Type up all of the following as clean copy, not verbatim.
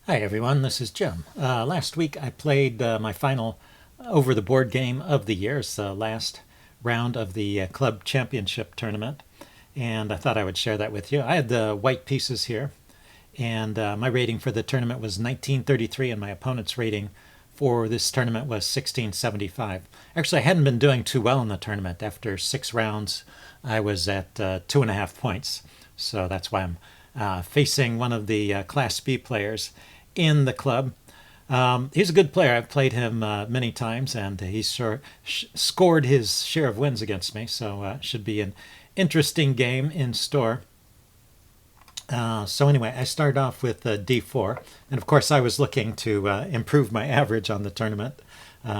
Hi everyone, this is Jim. Last week I played my final over-the-board game of the year. It's the last round of the club championship tournament, and I thought I would share that with you. I had the white pieces here, and my rating for the tournament was 1933, and my opponent's rating for this tournament was 1675. Actually, I hadn't been doing too well in the tournament. After 6 rounds, I was at 2.5 points, so that's why I'm facing one of the Class B players in the club. He's a good player. I've played him many times, and he's scored his share of wins against me, so should be an interesting game in store. So anyway, I started off with d4, and of course I was looking to improve my average on the tournament,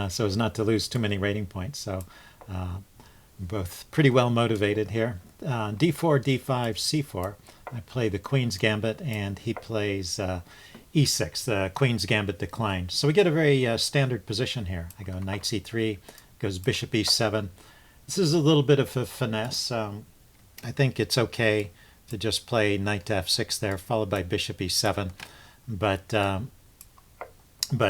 so as not to lose too many rating points. So both pretty well motivated here. d4, d5, c4. I play the Queen's Gambit, and he plays e6, the Queen's Gambit declined. So we get a very standard position here. I go knight c3, goes bishop e7. This is a little bit of a finesse. I think it's okay to just play knight to f6 there, followed by bishop e7. But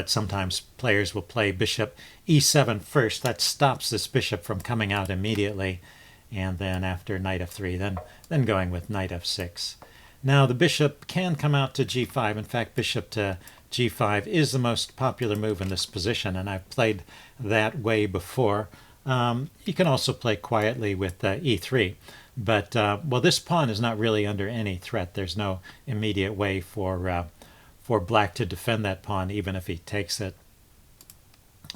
sometimes players will play bishop e7 first. That stops this bishop from coming out immediately. And then after knight f3, then going with knight f6. Now the bishop can come out to g5. In fact, bishop to g5 is the most popular move in this position, and I've played that way before. You can also play quietly with e3. But, well, this pawn is not really under any threat. There's no immediate way for black to defend that pawn, even if he takes it.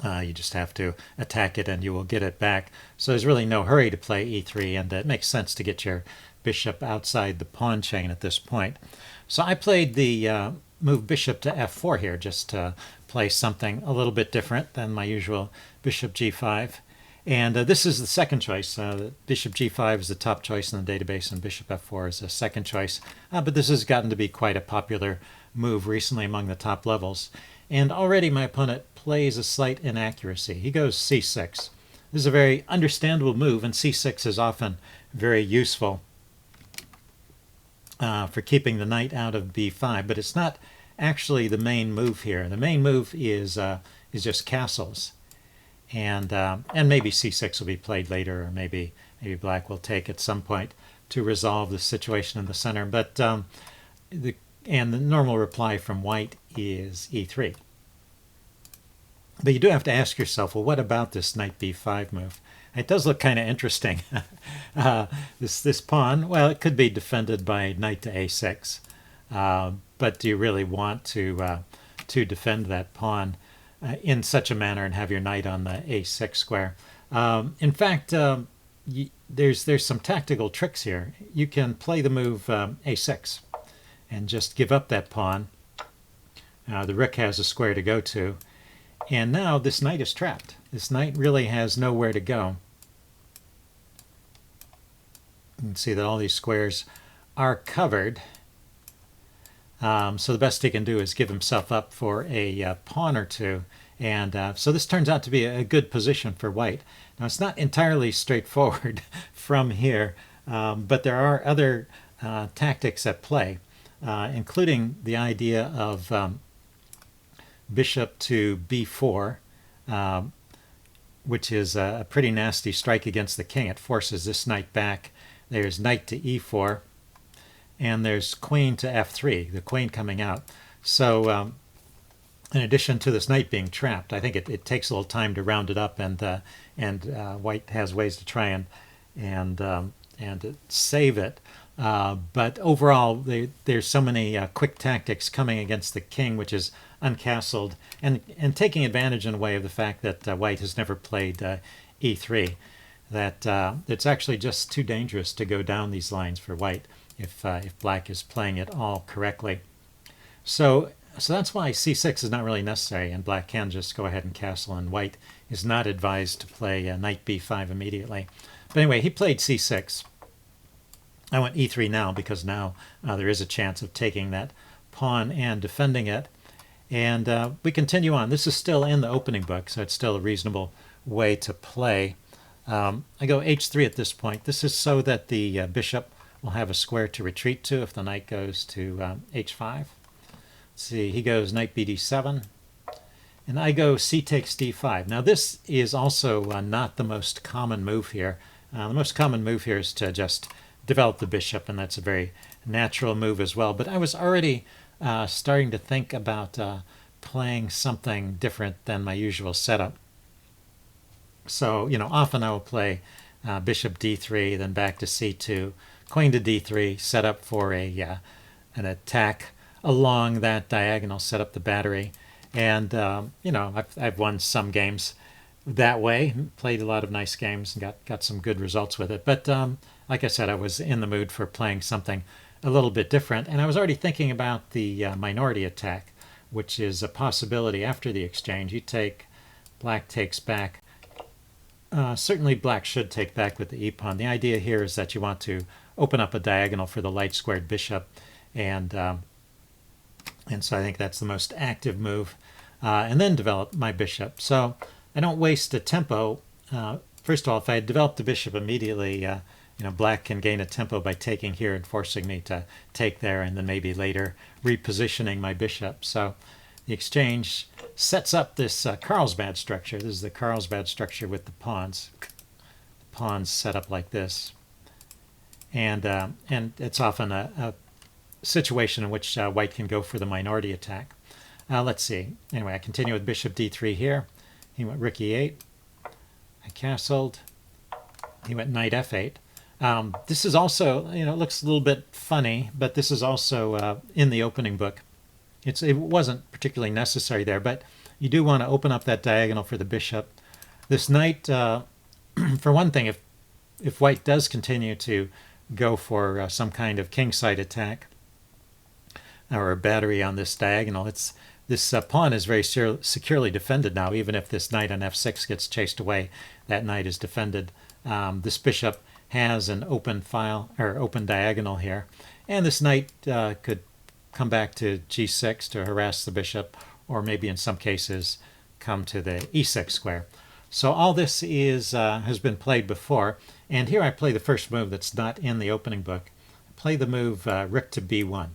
You just have to attack it and you will get it back. So there's really no hurry to play e3, and it makes sense to get your bishop outside the pawn chain at this point. So I played the move bishop to f4 here, just to play something a little bit different than my usual bishop g5. And this is the second choice. Bishop g5 is the top choice in the database, and bishop f4 is the second choice. But this has gotten to be quite a popular move recently among the top levels. And already my opponent plays a slight inaccuracy. He goes c6. This is a very understandable move, and c6 is often very useful for keeping the knight out of b5, but it's not actually the main move here. The main move is just castles, and maybe c6 will be played later, or maybe black will take at some point to resolve the situation in the center. But the normal reply from white is e3. But you do have to ask yourself, well, what about this knight b5 move? It does look kind of interesting. This pawn, well, it could be defended by knight to a6. But do you really want to defend that pawn in such a manner and have your knight on the a6 square? In fact, there's some tactical tricks here. You can play the move a6 and just give up that pawn. The rook has a square to go to. And now this knight is trapped. This knight really has nowhere to go. You can see that all these squares are covered. So the best he can do is give himself up for a pawn or two. And so this turns out to be a good position for white. Now it's not entirely straightforward from here, but there are other tactics at play, including the idea of bishop to b4, which is a pretty nasty strike against the king. It forces this knight back. There's knight to e4, and there's queen to f3, the queen coming out. So in addition to this knight being trapped, I think it takes a little time to round it up, and white has ways to try and save it. But overall, there's so many quick tactics coming against the king, which is uncastled, and taking advantage in a way of the fact that white has never played e3, that it's actually just too dangerous to go down these lines for white if black is playing it all correctly. So that's why c6 is not really necessary, and black can just go ahead and castle, and white is not advised to play knight b5 immediately. But anyway, he played c6. I went e3 now because now there is a chance of taking that pawn and defending it. And we continue on. This is still in the opening book, so it's still a reasonable way to play. I go h3 at this point. This is so that the bishop will have a square to retreat to if the knight goes to h5. Let's see, he goes knight bd7, and I go c takes d5. Now this is also not the most common move here. The most common move here is to just develop the bishop, and that's a very natural move as well. But I was already starting to think about playing something different than my usual setup. So, often I will play bishop d3, then back to c2, queen to d3, set up for an attack along that diagonal, set up the battery. And, I've won some games that way, played a lot of nice games and got some good results with it. But like I said, I was in the mood for playing something a little bit different. And I was already thinking about the minority attack, which is a possibility after the exchange. You take, black takes back. Certainly black should take back with the e-pawn. The idea here is that you want to open up a diagonal for the light squared bishop, and so I think that's the most active move, and then develop my bishop. So I don't waste a tempo. First of all, if I had developed the bishop immediately, black can gain a tempo by taking here and forcing me to take there, and then maybe later repositioning my bishop. So the exchange sets up this Carlsbad structure. This is the Carlsbad structure with the pawns. The pawns set up like this. And it's often a situation in which white can go for the minority attack. Let's see. Anyway, I continue with bishop d3 here. He went rook e8. I castled. He went knight f8. This is also, it looks a little bit funny, but this is also in the opening book. It wasn't particularly necessary there, but you do want to open up that diagonal for the bishop. This knight, for one thing, if white does continue to go for some kind of kingside attack or a battery on this diagonal, this pawn is very securely defended now. Even if this knight on f6 gets chased away, that knight is defended. This bishop has an open file or open diagonal here, and this knight could come back to g6 to harass the bishop, or maybe in some cases come to the e6 square. So all this has been played before, and here I play the first move that's not in the opening book. I play the move rook to b1.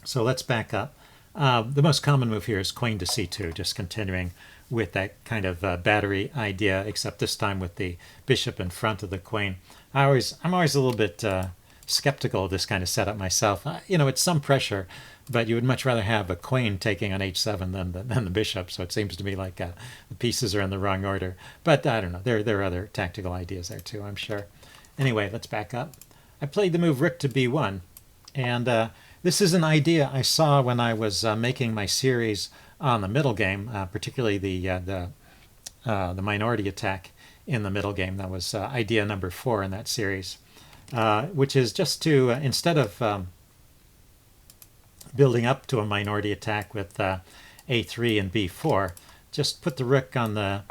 So let's back up. The most common move here is queen to c2, just continuing with that kind of battery idea, except this time with the bishop in front of the queen. I'm always a little bit skeptical of this kind of setup myself. It's some pressure, but you would much rather have a queen taking on h7 than the bishop. So it seems to me like the pieces are in the wrong order. But I don't know. There are other tactical ideas there too, I'm sure. Anyway, let's back up. I played the move rook to b1, and this is an idea I saw when I was making my series on the middle game, particularly the minority attack in the middle game. That was idea number 4 in that series. Which is just to, instead of building up to a minority attack with a3 and b4, just put the rook on the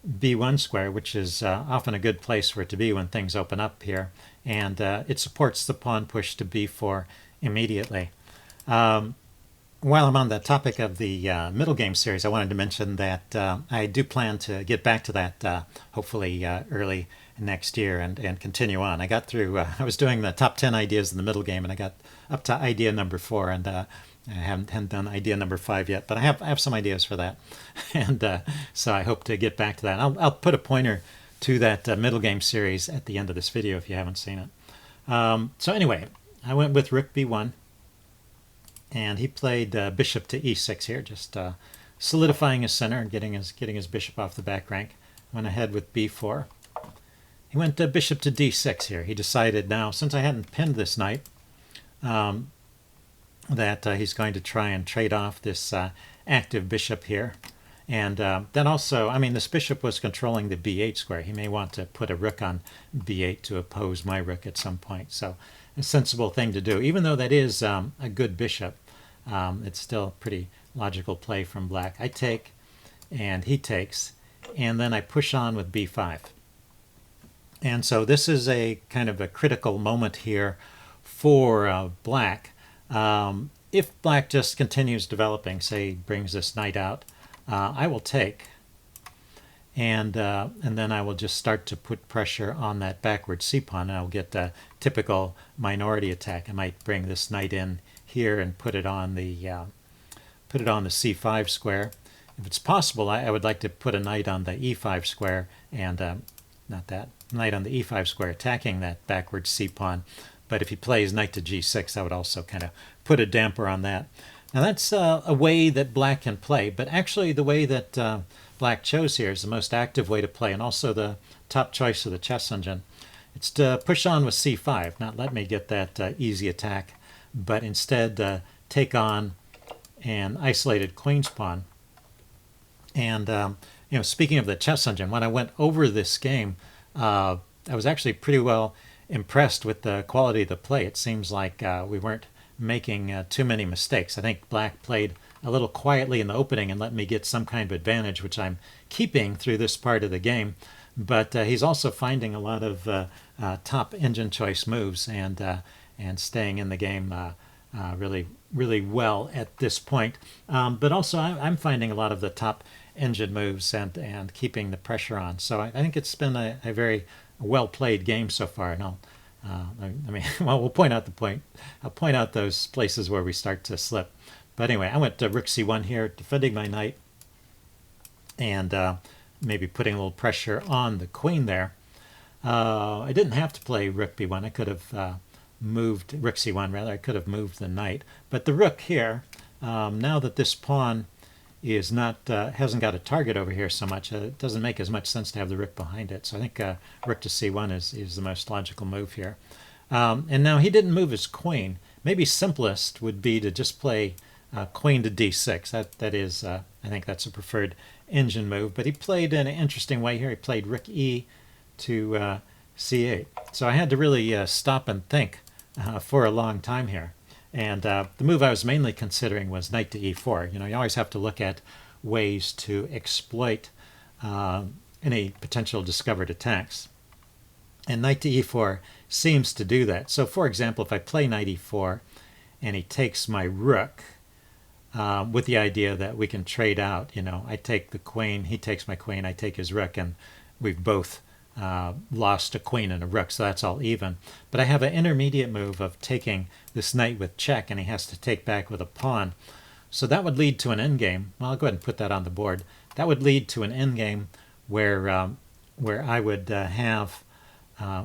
b1 square, which is often a good place for it to be when things open up here, and it supports the pawn push to b4 immediately. While I'm on the topic of the middle game series, I wanted to mention that I do plan to get back to that hopefully early next year and continue on. I got through, I was doing the top 10 ideas in the middle game, and I got up to idea number 4, and I haven't done idea number 5 yet, but I have some ideas for that. And so I hope to get back to that. I'll put a pointer to that middle game series at the end of this video if you haven't seen it. So anyway, I went with rook b1, and he played bishop to e6 here, just solidifying his center and getting his bishop off the back rank. Went ahead with b4. He went bishop to d6 here. He decided now, since I hadn't pinned this knight, that he's going to try and trade off this active bishop here. And then also, this bishop was controlling the b8 square. He may want to put a rook on b8 to oppose my rook at some point. So a sensible thing to do. Even though that is a good bishop, it's still a pretty logical play from black. I take, and he takes, and then I push on with b5. And so this is a kind of a critical moment here for black. If black just continues developing, say brings this knight out, I will take, and then I will just start to put pressure on that backward c-pawn, and I'll get a typical minority attack. I might bring this knight in here and put it on the c5 square. If it's possible, I would like to put a knight on the e5 square and not that knight on the e5 square attacking that backwards c pawn. But if he plays knight to g6, that would also kind of put a damper on that. Now that's a way that black can play, but actually the way that black chose here is the most active way to play, and also the top choice of the chess engine. It's to push on with c5, not let me get that easy attack, but instead take on an isolated queen's pawn. And speaking of the chess engine, when I went over this game, I was actually pretty well impressed with the quality of the play. It seems like we weren't making too many mistakes. I think black played a little quietly in the opening and let me get some kind of advantage, which I'm keeping through this part of the game. But he's also finding a lot of top engine choice moves and staying in the game really well at this point. But also I'm finding a lot of the top engine moves and keeping the pressure on. So I think it's been a very well played game so far. And we'll point out I'll point out those places where we start to slip. But anyway, I went to rook c1 here, defending my knight, and maybe putting a little pressure on the queen there. I didn't have to play rook b1. I could have moved rook c1 rather. I could have moved the knight, but the rook here. Now that this pawn is not hasn't got a target over here so much, it doesn't make as much sense to have the rook behind it. So I think rook to c1 is the most logical move here. And now he didn't move his queen. Maybe simplest would be to just play queen to d6. That is, I think that's a preferred engine move. But he played in an interesting way here. He played rook e to c8. So I had to really stop and think for a long time here. And the move I was mainly considering was knight to e4. You always have to look at ways to exploit any potential discovered attacks. And knight to e4 seems to do that. So for example, if I play knight e4 and he takes my rook, with the idea that we can trade out, I take the queen, he takes my queen, I take his rook, and we've both lost a queen and a rook, so that's all even. But I have an intermediate move of taking this knight with check, and he has to take back with a pawn. So that would lead to an endgame. Well, I'll go ahead and put that on the board. That would lead to an endgame where I would have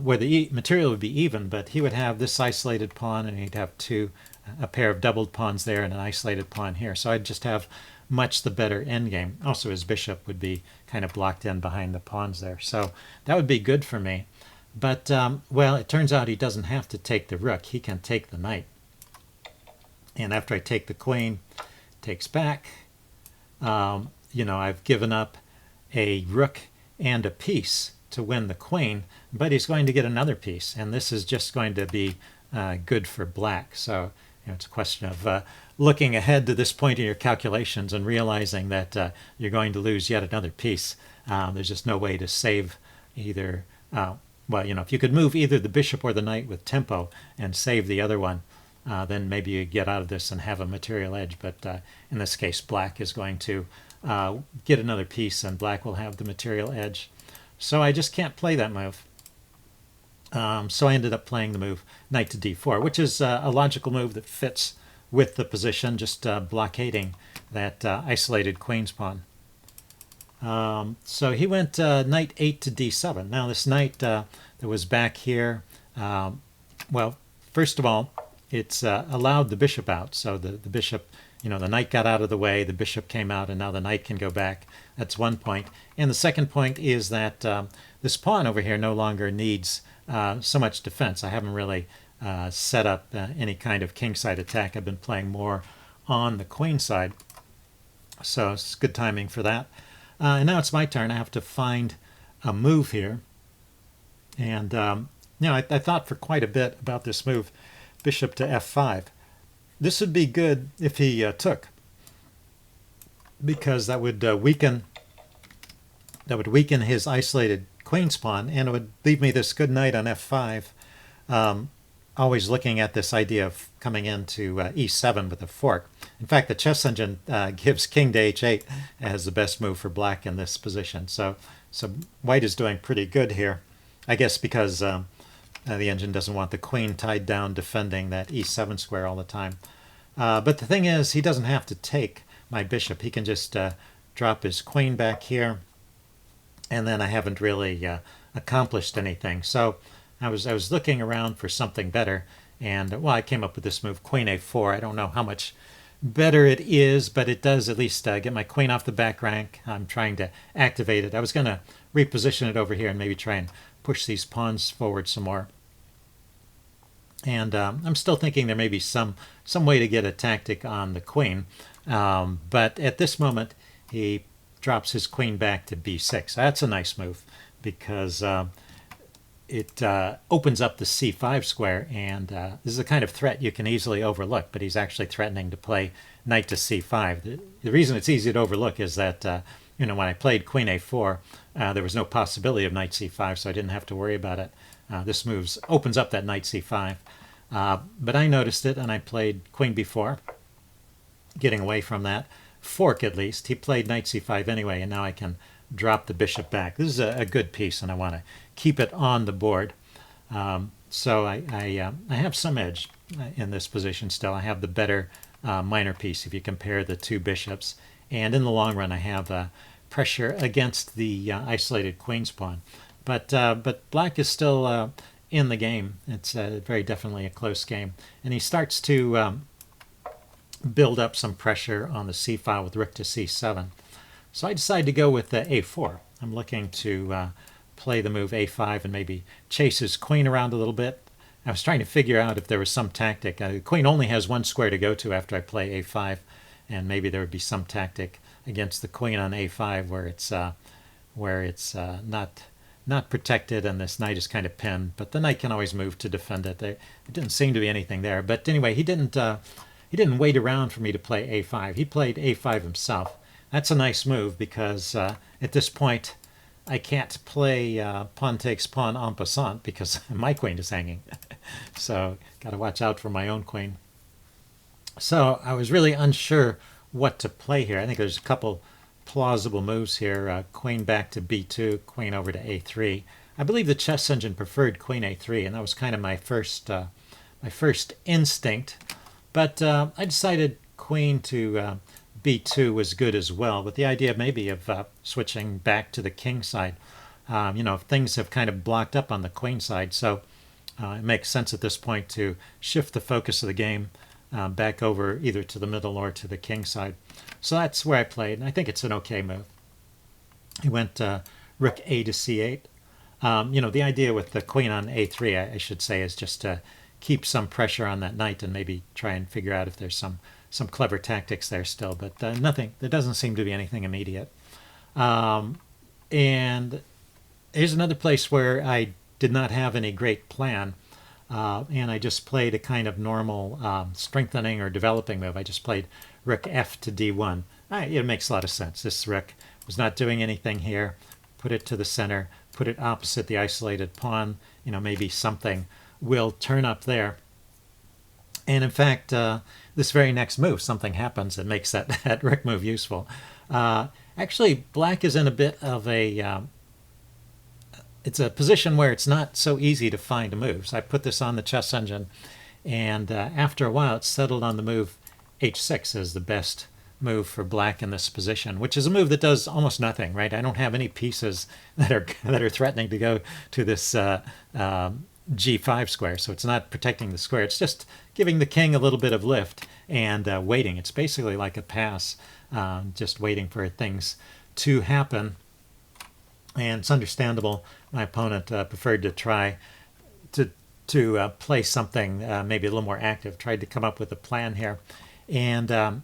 where the material would be even, but he would have this isolated pawn, and he'd have a pair of doubled pawns there and an isolated pawn here. So I'd just have much the better endgame. Also, his bishop would be kind of blocked in behind the pawns there. So that would be good for me. But, well, it turns out he doesn't have to take the rook. He can take the knight. And after I take the queen, takes back. I've given up a rook and a piece to win the queen, but he's going to get another piece. And this is just going to be good for black. So it's a question of looking ahead to this point in your calculations and realizing that you're going to lose yet another piece. There's just no way to save either. If you could move either the bishop or the knight with tempo and save the other one, then maybe you get out of this and have a material edge. But in this case, black is going to get another piece, and black will have the material edge. So I just can't play that move. So I ended up playing the move knight to d4, which is a logical move that fits with the position, just blockading that isolated queen's pawn. So he went knight 8 to d7. Now this knight that was back here, first of all, it's allowed the bishop out. So the bishop, the knight got out of the way, the bishop came out, and now the knight can go back. That's one point. And the second point is that this pawn over here no longer needs so much defense. I haven't really set up any kind of kingside attack. I've been playing more on the queen side. So it's good timing for that. And now it's my turn. I have to find a move here. And, I thought for quite a bit about this move, bishop to f5. This would be good if he took, because that would weaken his isolated queen's pawn, and it would leave me this good knight on f5. Always looking at this idea of coming into e7 with a fork. In fact, the chess engine gives king to h8 as the best move for black in this position. So white is doing pretty good here, I guess, because the engine doesn't want the queen tied down defending that e7 square all the time. But the thing is, he doesn't have to take my bishop. He can just drop his queen back here, and then I haven't really accomplished anything. So I was looking around for something better, and well, I came up with this move, queen a4. I don't know how much better it is, but it does at least get my queen off the back rank. I'm trying to activate it. I was going to reposition it over here and maybe try and push these pawns forward some more. And I'm still thinking there may be some way to get a tactic on the queen. But at this moment, he drops his queen back to b6. That's a nice move because it opens up the c5 square, and this is a kind of threat you can easily overlook, but he's actually threatening to play knight to c5. The reason it's easy to overlook is that when I played queen a4, there was no possibility of knight c5, so I didn't have to worry about it. This move opens up that knight c5. But I noticed it, and I played queen b4, getting away from that. Fork, at least. He played knight c5 anyway, and now I can drop the bishop back. This is a good piece, and I want to keep it on the board. So I have some edge in this position still. I have the better minor piece if you compare the two bishops. And in the long run, I have pressure against the isolated queen's pawn. But black is still in the game. It's very definitely a close game. And he starts to build up some pressure on the c file with rook to c7. So I decided to go with a4. I'm looking to play the move a5 and maybe chase his queen around a little bit. I was trying to figure out if there was some tactic. The queen only has one square to go to after I play a5, and maybe there would be some tactic against the queen on a5 where it's not protected and this knight is kind of pinned, but the knight can always move to defend it. There didn't seem to be anything there. But anyway, he didn't wait around for me to play a5. He played a5 himself. That's a nice move because at this point I can't play pawn takes pawn en passant because my queen is hanging. So got to watch out for my own queen. So I was really unsure what to play here. I think there's a couple plausible moves here. Queen back to b2, queen over to a3. I believe the chess engine preferred queen a3, and that was kind of my first instinct. But I decided queen to b2 was good as well, with the idea maybe of switching back to the king side. Things have kind of blocked up on the queen side, so it makes sense at this point to shift the focus of the game back over either to the middle or to the king side. So that's where I played, and I think it's an okay move. He went rook a to c8. The idea with the queen on a3, I should say, is just to keep some pressure on that knight and maybe try and figure out if there's some clever tactics there still, but nothing. There doesn't seem to be anything immediate. And here's another place where I did not have any great plan, and I just played a kind of normal strengthening or developing move. I just played rook f to d1. It makes a lot of sense. This rook was not doing anything here. Put it to the center, put it opposite the isolated pawn. Maybe something will turn up there. And in fact, this very next move, something happens that makes that rook move useful. Actually, black is in a bit of it's a position where it's not so easy to find moves. I put this on the chess engine, and after a while, it settled on the move h6 as the best move for black in this position, which is a move that does almost nothing, right? I don't have any pieces that are threatening to go to this g5 square, so it's not protecting the square. It's just giving the king a little bit of lift and waiting. It's basically like a pass, just waiting for things to happen. And it's understandable my opponent preferred to try to play something maybe a little more active, tried to come up with a plan here, and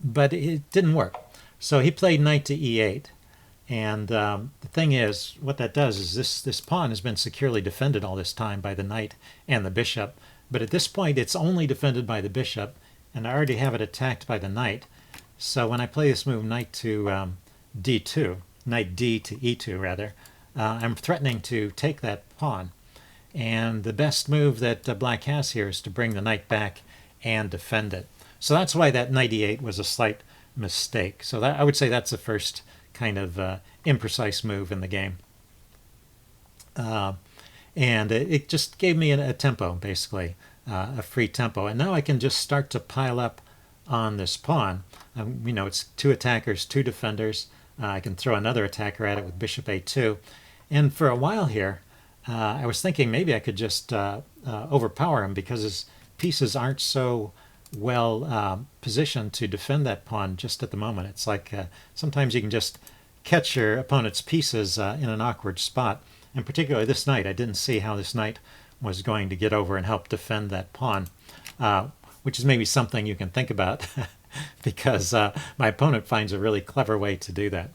but it didn't work. So he played knight to e8. And the thing is, what that does is this pawn has been securely defended all this time by the knight and the bishop. But at this point, it's only defended by the bishop, and I already have it attacked by the knight. So when I play this move, knight to d2, knight d to e2 rather, I'm threatening to take that pawn. And the best move that black has here is to bring the knight back and defend it. So that's why that knight e8 was a slight mistake. So I would say that's the first kind of imprecise move in the game. And it just gave me a tempo, basically, a free tempo. And now I can just start to pile up on this pawn. It's two attackers, two defenders. I can throw another attacker at it with bishop a2. And for a while here, I was thinking maybe I could just overpower him because his pieces aren't so well positioned to defend that pawn just at the moment. It's like sometimes you can just catch your opponent's pieces in an awkward spot. And particularly this knight, I didn't see how this knight was going to get over and help defend that pawn, which is maybe something you can think about because my opponent finds a really clever way to do that.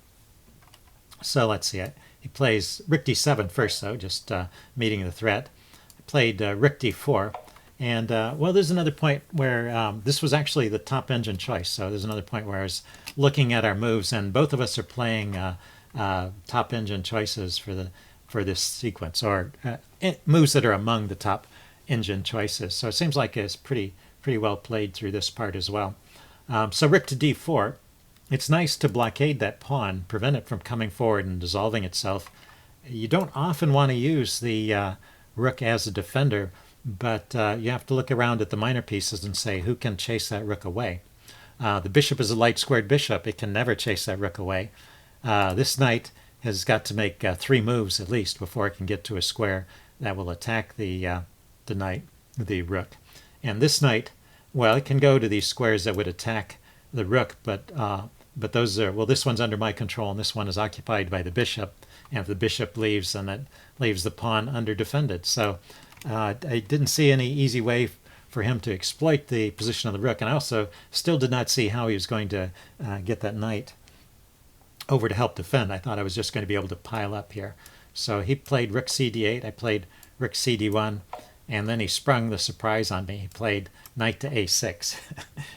So let's see. He plays rook d7 first, though, just meeting the threat. I played rook d4. And, well, there's another point where this was actually the top engine choice. So there's another point where I was looking at our moves, and both of us are playing top engine choices for this sequence, or moves that are among the top engine choices. So it seems like it's pretty well played through this part as well. So rook to d4. It's nice to blockade that pawn, prevent it from coming forward and dissolving itself. You don't often want to use the rook as a defender, but you have to look around at the minor pieces and say, who can chase that rook away? The bishop is a light squared bishop. It can never chase that rook away. This knight has got to make 3 moves at least before it can get to a square that will attack the rook. And this knight, well, it can go to these squares that would attack the rook, but those are, well, this one's under my control and this one is occupied by the bishop. And if the bishop leaves, then it leaves the pawn under-defended. So I didn't see any easy way for him to exploit the position of the rook. And I also still did not see how he was going to get that knight over to help defend. I thought I was just going to be able to pile up here. So he played rook cd8. I played rook cd1. And then he sprung the surprise on me. He played knight to a6.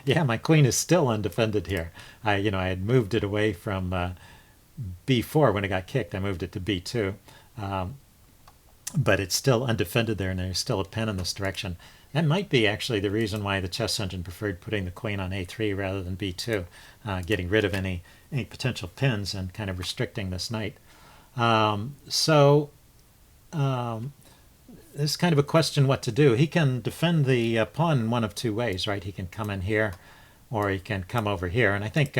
Yeah, my queen is still undefended here. I had moved it away from b4 when it got kicked. I moved it to b2. But it's still undefended there, and there's still a pin in this direction. That might be actually the reason why the chess engine preferred putting the queen on a3 rather than b2, getting rid of any potential pins and kind of restricting this knight. This is kind of a question what to do. He can defend the pawn in one of 2 ways, right? He can come in here, or he can come over here. And I think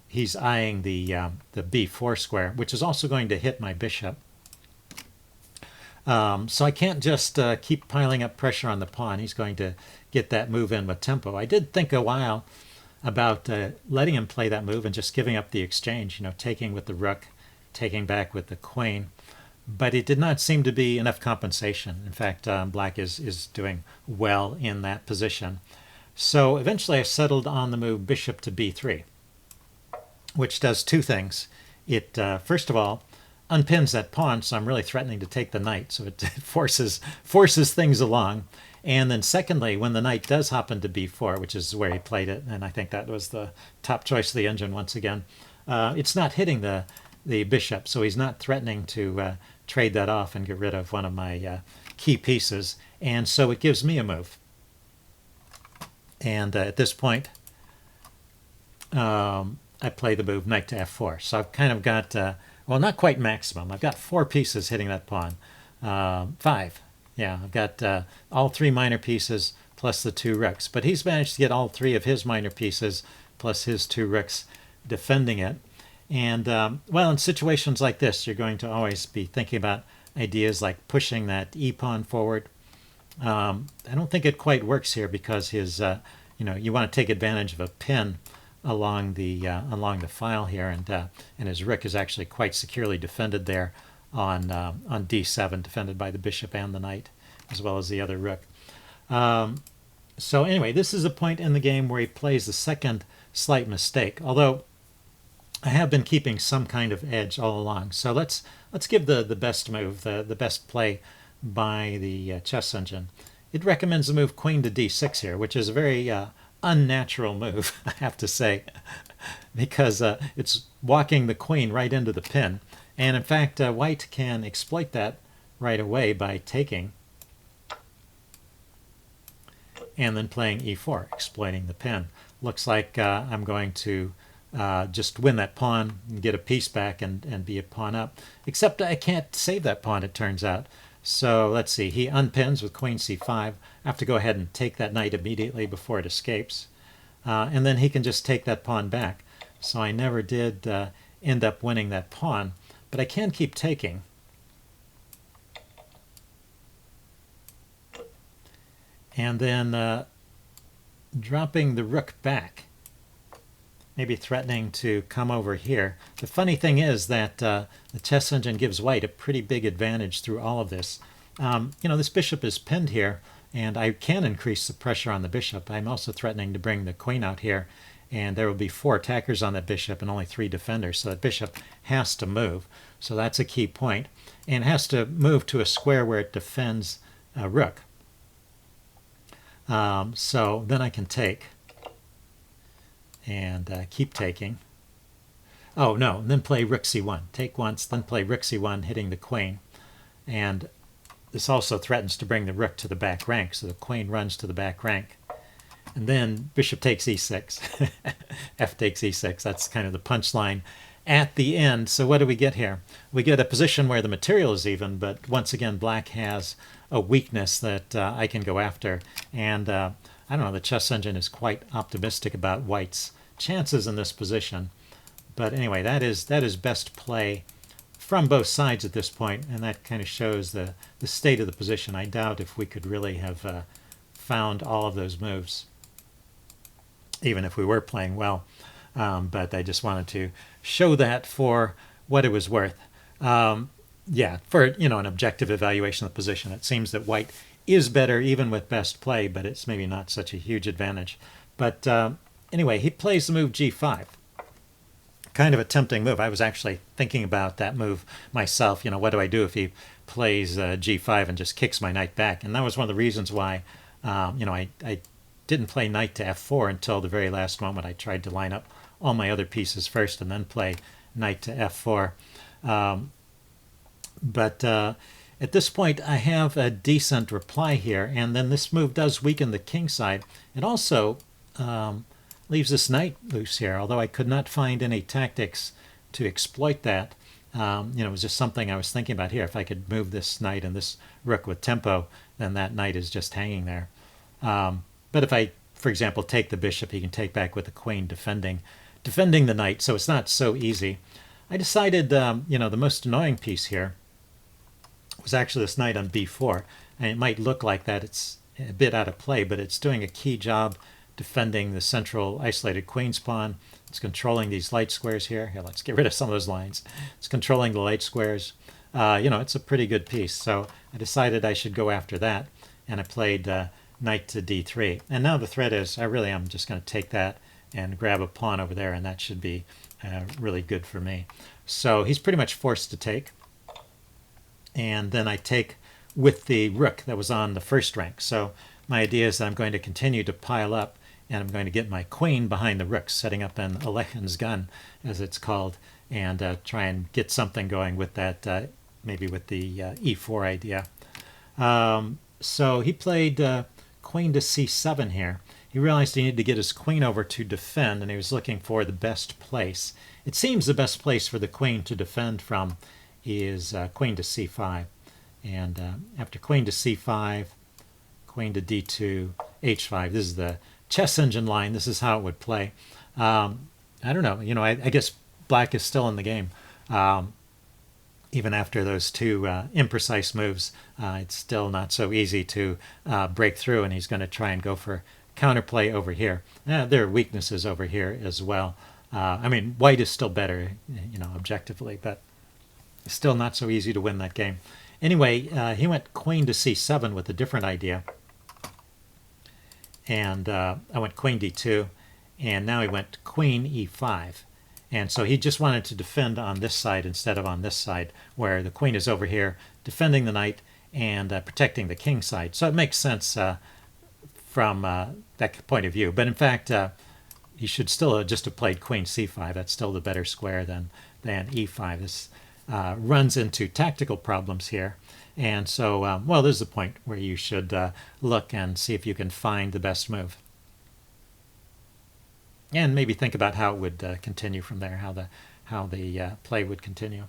he's eyeing the b4 square, which is also going to hit my bishop. So I can't just keep piling up pressure on the pawn. He's going to get that move in with tempo. I did think a while about letting him play that move and just giving up the exchange, taking with the rook, taking back with the queen. But it did not seem to be enough compensation. In fact, black is doing well in that position. So eventually I settled on the move bishop to b3, which does 2 things. It, first of all, unpins that pawn, so I'm really threatening to take the knight, so it forces things along. And then secondly, when the knight does hop into b4, which is where he played it, and I think that was the top choice of the engine once again, it's not hitting the bishop, so he's not threatening to trade that off and get rid of one of my key pieces, and so it gives me a move. And at this point, I play the move knight to f4. So I've kind of got, well, not quite maximum. I've got 4 pieces hitting that pawn. 5. Yeah, I've got all 3 minor pieces plus the 2 rooks. But he's managed to get all 3 of his minor pieces plus his 2 rooks defending it. And, well, in situations like this, you're going to always be thinking about ideas like pushing that e-pawn forward. I don't think it quite works here because his, you want to take advantage of a pin along the file here, and his rook is actually quite securely defended there on d7, defended by the bishop and the knight, as well as the other rook. So anyway, this is a point in the game where he plays the second slight mistake, although I have been keeping some kind of edge all along. So let's give the best move, the best play by the chess engine. It recommends the move queen to d6 here, which is a very unnatural move, I have to say, because it's walking the queen right into the pin. And in fact, white can exploit that right away by taking and then playing e4, exploiting the pin. Looks like I'm going to just win that pawn and get a piece back and be a pawn up. Except I can't save that pawn, it turns out. So let's see, he unpins with queen c5. I have to go ahead and take that knight immediately before it escapes. and then he can just take that pawn back. So I never did end up winning that pawn, but I can keep taking. And then dropping the rook back, maybe threatening to come over here. The funny thing is that the chess engine gives white a pretty big advantage through all of this. This bishop is pinned here, and I can increase the pressure on the bishop. I'm also threatening to bring the queen out here, and there will be 4 attackers on that bishop and only 3 defenders, so that bishop has to move. So that's a key point, and it has to move to a square where it defends a rook. So then I can take and keep taking. Oh no, then play rook c1. Take once, then play rook c1, hitting the queen. And this also threatens to bring the rook to the back rank, so the queen runs to the back rank. And then bishop takes e6. F takes e6. That's kind of the punchline at the end. So what do we get here? We get a position where the material is even, but once again black has a weakness that I can go after. And I don't know, the chess engine is quite optimistic about white's chances in this position. But anyway, that is best play from both sides at this point, and that kind of shows the state of the position. I doubt if we could really have found all of those moves, even if we were playing well. But I just wanted to show that for what it was worth. Yeah, for an objective evaluation of the position, it seems that white is better even with best play, but it's maybe not such a huge advantage. But anyway, he plays the move g5. Kind of a tempting move. I was actually thinking about that move myself. What do I do if he plays g5 and just kicks my knight back? And that was one of the reasons why I didn't play knight to f4 until the very last moment. I tried to line up all my other pieces first and then play knight to f4. But at this point, I have a decent reply here, and then this move does weaken the king side. It also leaves this knight loose here, although I could not find any tactics to exploit that. It was just something I was thinking about here. If I could move this knight and this rook with tempo, then that knight is just hanging there. But if I, for example, take the bishop, he can take back with the queen, defending the knight, so it's not so easy. I decided, the most annoying piece here was actually this knight on b4. And it might look like that it's a bit out of play, but it's doing a key job defending the central isolated queen's pawn. It's controlling these light squares here. Here, let's get rid of some of those lines. It's controlling the light squares. It's a pretty good piece. So I decided I should go after that, and I played knight to d3. And now the threat is I really am just going to take that and grab a pawn over there, and that should be really good for me. So he's pretty much forced to take. And then I take with the rook that was on the first rank. So my idea is that I'm going to continue to pile up, and I'm going to get my queen behind the rook, setting up an Alechin's gun, as it's called, and try and get something going with that, maybe with the e4 idea. So he played queen to c7 here. He realized he needed to get his queen over to defend, and he was looking for the best place. It seems the best place for the queen to defend from is queen to c5. And after queen to c5, queen to d2, h5. This is the chess engine line. This is how it would play. I don't know. I guess black is still in the game. Even after those two imprecise moves, it's still not so easy to break through, and he's going to try and go for counterplay over here. There are weaknesses over here as well. White is still better, objectively, but it's still not so easy to win that game. Anyway, he went queen to c7 with a different idea. And I went queen d2, and now he went queen e5. And so he just wanted to defend on this side instead of on this side, where the queen is over here defending the knight and protecting the king side. So it makes sense from that point of view. But in fact, he should still just have played queen c5. That's still the better square than e5. This runs into tactical problems here. And so, this is the point where you should look and see if you can find the best move. And maybe think about how it would continue from there, how the play would continue.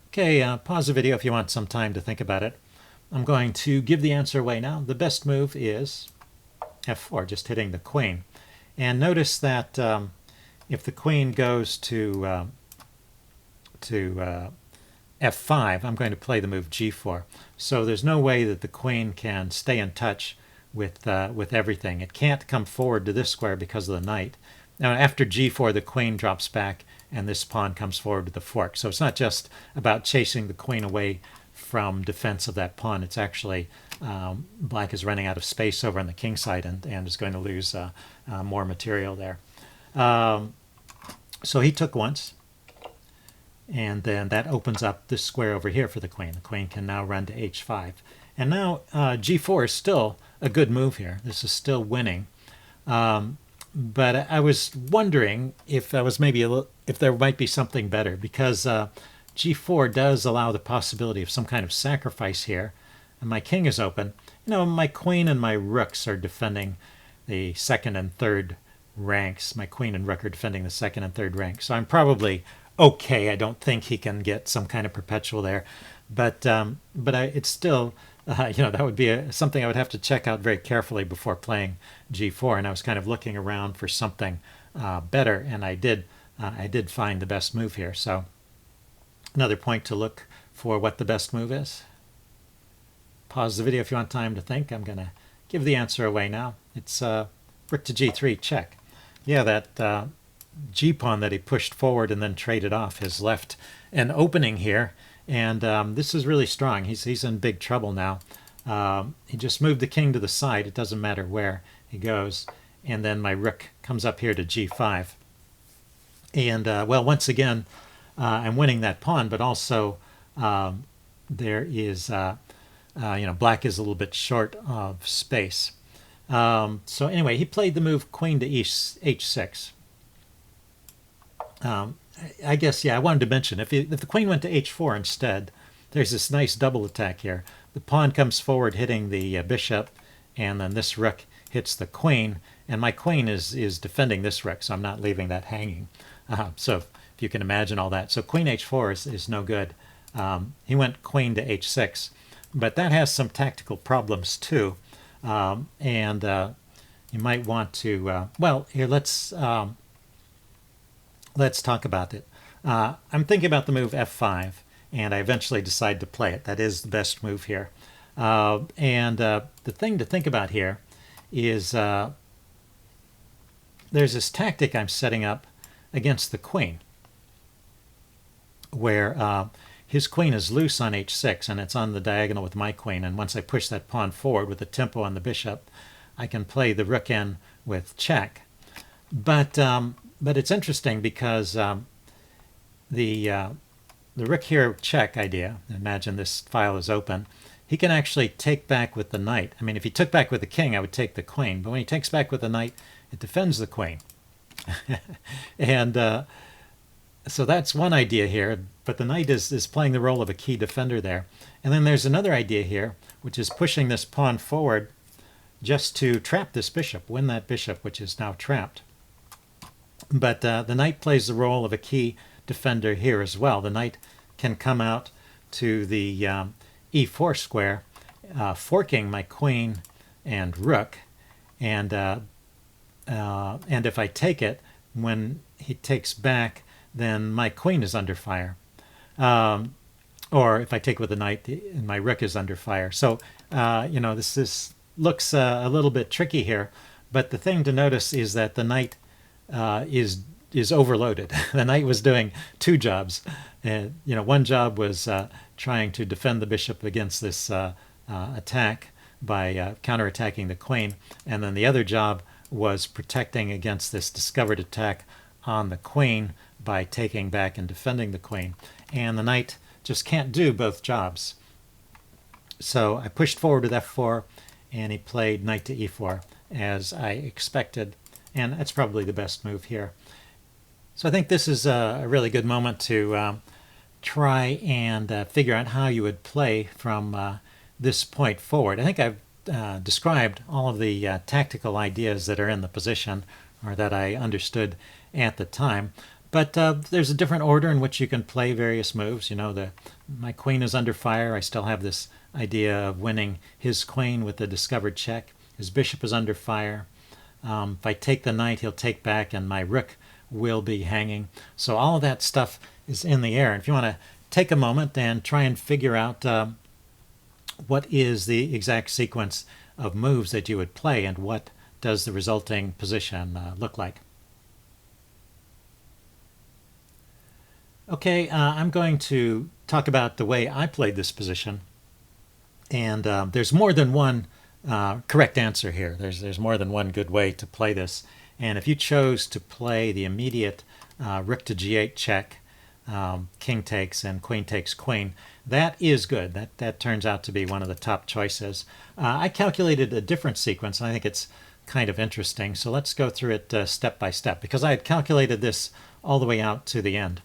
Okay, pause the video if you want some time to think about it. I'm going to give the answer away now. The best move is f4, just hitting the queen. And notice that if the queen goes to f5, I'm going to play the move g4. So there's no way that the queen can stay in touch with everything. It can't come forward to this square because of the knight. Now after g4, the queen drops back and this pawn comes forward to the fork. So it's not just about chasing the queen away from defense of that pawn. It's actually black is running out of space over on the king side and is going to lose more material there. So he took once, and then that opens up this square over here for the queen. The queen can now run to h5. And now g4 is still a good move here. This is still winning. But I was wondering if I was maybe if there might be something better, because g4 does allow the possibility of some kind of sacrifice here. And my king is open. You know, my queen and my rooks are defending the second and third ranks. My queen and rook are defending the second and third ranks. So I'm probably okay. I don't think he can get some kind of perpetual there. But it's still, that would be something I would have to check out very carefully before playing g4. And I was kind of looking around for something better, and I did find the best move here. So another point to look for what the best move is. Pause the video if you want time to think. I'm going to give the answer away now. It's rook to g3, check. Yeah, that g-pawn that he pushed forward and then traded off has left an opening here. And this is really strong. He's in big trouble now. He just moved the king to the side. It doesn't matter where he goes. And then my rook comes up here to g5. And, well, once again, I'm winning that pawn, but also there is, black is a little bit short of space. So anyway, he played the move queen to h6. I guess, yeah, I wanted to mention, if the queen went to h4 instead, there's this nice double attack here. The pawn comes forward hitting the bishop, and then this rook hits the queen, and my queen is defending this rook, so I'm not leaving that hanging. So if you can imagine all that. So queen h4 is no good. He went queen to h6, but that has some tactical problems too. And you might want to, well, here, let's talk about it. I'm thinking about the move f5, and I eventually decide to play it. That is the best move here. And the thing to think about here is there's this tactic I'm setting up against the queen, where his queen is loose on h6, and it's on the diagonal with my queen. And once I push that pawn forward with the tempo on the bishop, I can play the rook in with check. But it's interesting because the rook here check idea, imagine this file is open, he can actually take back with the knight. I mean, if he took back with the king, I would take the queen. But when he takes back with the knight, it defends the queen. And so that's one idea here. But the knight is playing the role of a key defender there. And then there's another idea here, which is pushing this pawn forward just to trap this bishop, win that bishop, which is now trapped. But the knight plays the role of a key defender here as well. The knight can come out to the e4 square, forking my queen and rook, and if I take it, when he takes back, then my queen is under fire. Or if I take with the knight, my rook is under fire. So this looks a little bit tricky here. But the thing to notice is that the knight is overloaded. The knight was doing two jobs. One job was trying to defend the bishop against this attack by counterattacking the queen, and then the other job was protecting against this discovered attack on the queen by taking back and defending the queen. And the knight just can't do both jobs. So I pushed forward with f4, and he played knight to e4 as I expected, and that's probably the best move here. So I think this is a really good moment to try and figure out how you would play from this point forward. I think I've described all of the tactical ideas that are in the position, or that I understood at the time. But there's a different order in which you can play various moves. My queen is under fire. I still have this idea of winning his queen with the discovered check. His bishop is under fire. If I take the knight, he'll take back, and my rook will be hanging. So all of that stuff is in the air. And if you want to take a moment and try and figure out what is the exact sequence of moves that you would play and what does the resulting position look like. Okay, I'm going to talk about the way I played this position. And there's more than one correct answer here. There's more than one good way to play this. And if you chose to play the immediate rook to g8 check, king takes and queen takes queen, that is good. That turns out to be one of the top choices. I calculated a different sequence, and I think it's kind of interesting. So let's go through it step by step, because I had calculated this all the way out to the end.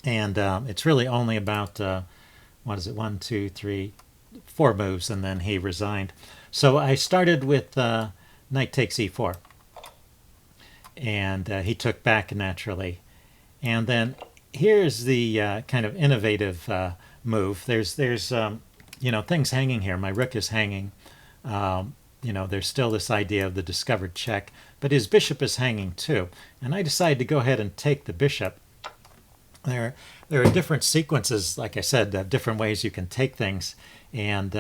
And it's really only about, what is it, 1, 2, 3, 4 moves, and then he resigned. So I started with knight takes e4. And he took back naturally. And then here's the kind of innovative move. There's you know, things hanging here. My rook is hanging. You know, there's still this idea of the discovered check, but his bishop is hanging too. And I decided to go ahead and take the bishop. There are different sequences, like I said, different ways you can take things. And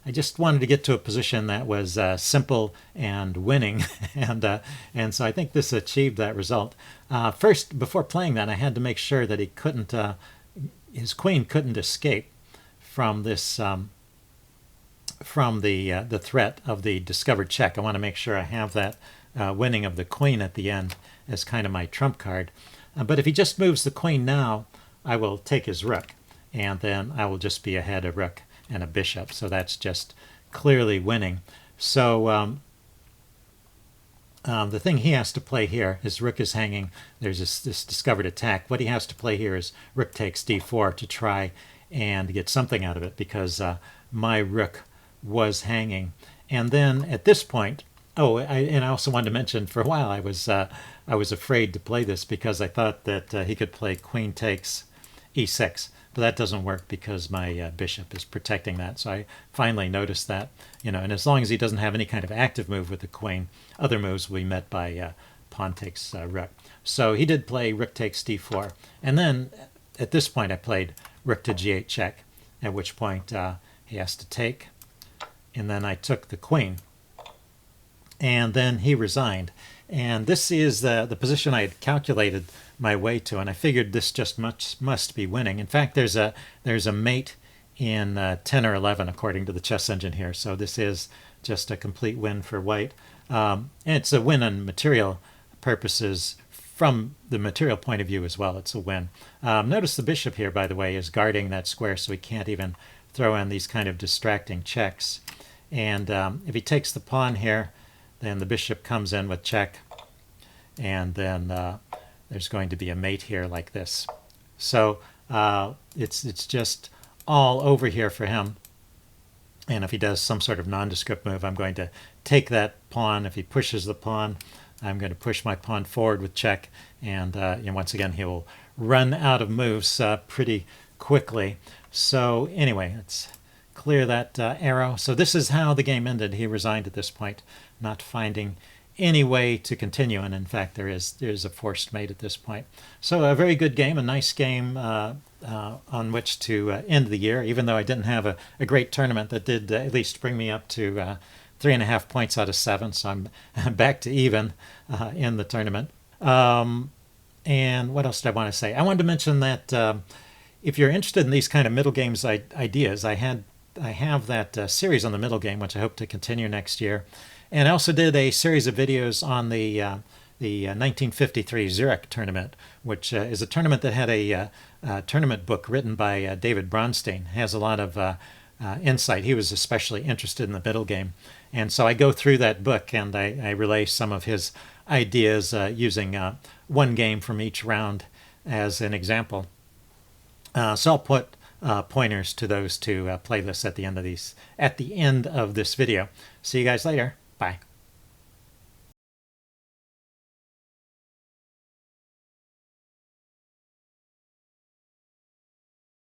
I just wanted to get to a position that was simple and winning, and so I think this achieved that result. First, before playing that, I had to make sure that he couldn't, his queen couldn't escape from this, from the threat of the discovered check. I want to make sure I have that winning of the queen at the end as kind of my trump card. But if he just moves the queen now, I will take his rook, and then I will just be ahead of rook and a bishop. So that's just clearly winning. So the thing he has to play here, his rook is hanging. There's this discovered attack. What he has to play here is rook takes d4 to try and get something out of it, because my rook was hanging. And then at this point, and I also wanted to mention, for a while I was afraid to play this because I thought that he could play queen takes e6. But that doesn't work because my bishop is protecting that. So I finally noticed that, you know, and as long as he doesn't have any kind of active move with the queen, other moves will be met by pawn takes rook. So he did play rook takes d4. And then at this point I played rook to g8 check, at which point he has to take. And then I took the queen. And then he resigned. And this is the position I had calculated my way to, and I figured this just must be winning. In fact, there's a mate in 10 or 11 according to the chess engine here, so this is just a complete win for white. And it's a win on material purposes. From the material point of view as well, it's a win. Notice the bishop here, by the way, is guarding that square, so he can't even throw in these kind of distracting checks. And if he takes the pawn here, then the bishop comes in with check, and then there's going to be a mate here like this. So it's just all over here for him. And if he does some sort of nondescript move, I'm going to take that pawn. If he pushes the pawn, I'm going to push my pawn forward with check, and once again he will run out of moves pretty quickly. So anyway, let's clear that arrow. So this is how the game ended. He resigned at this point, not finding any way to continue, and in fact there's a forced mate at this point. So a very good game, a nice game on which to end the year, even though I didn't have a great tournament. That did at least bring me up to 3.5 points out of 7, so I'm back to even in the tournament. And what else did I want to say? I wanted to mention that if you're interested in these kind of middle games ideas, I have that series on the middle game, which I hope to continue next year. And I also did a series of videos on the 1953 Zurich tournament, which is a tournament that had a tournament book written by David Bronstein. It has a lot of insight. He was especially interested in the middle game. And so I go through that book and I relay some of his ideas using one game from each round as an example. So I'll put pointers to those two playlists at the end of this video. See you guys later. Bye.